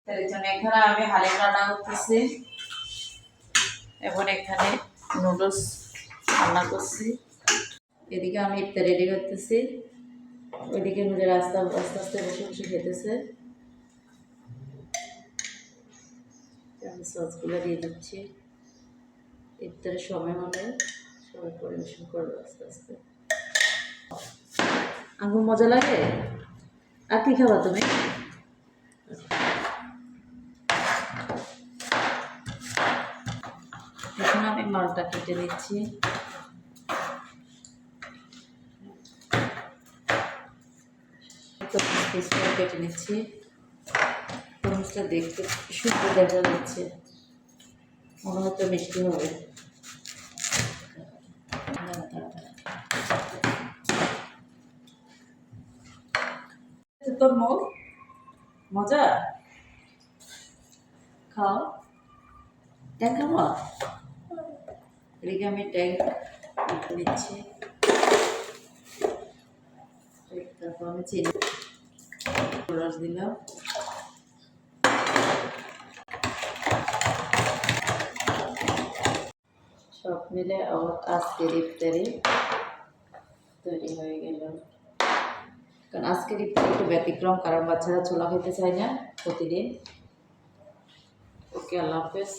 তার জন্য এখানে আমি হালিম রান্না করতেছি এবং এখানে নুডলস রান্না করছি। এদিকে আমি ইফতার রেডি করতেছি, ওইদিকে নিজের আস্তে আস্তে আস্তে বসে বসে খেতেছে। আমি সসগুলো দিয়ে দিচ্ছি। ইফতারের সময় হলে সবাই পরিবেশন করবে আস্তে আস্তে। আঙ্গুর মজা লাগে। আর কি খাবা তুমি? এখন আমি মালটা কেটে দিচ্ছি। কেটে নিচ্ছি। তরমুজটা দেখতে সুন্দর দেখা যাচ্ছে, মনে হচ্ছে মিষ্টি হবে। তরমুজ মজা, খাও। ট্যাং খাবো। এদিকে আমি ট্যাং নিচ্ছি, তারপর আমি চিনি রস দিলাম। সব মিলে আজকের ইফতারি তৈরি হয়ে গেল। কারণ আজকের ইফতারি একটু ব্যতিক্রম, কারণ বাচ্চারা ছোলা খেতে চায় না প্রতিদিন। ওকে, আল্লাহ হাফেজ।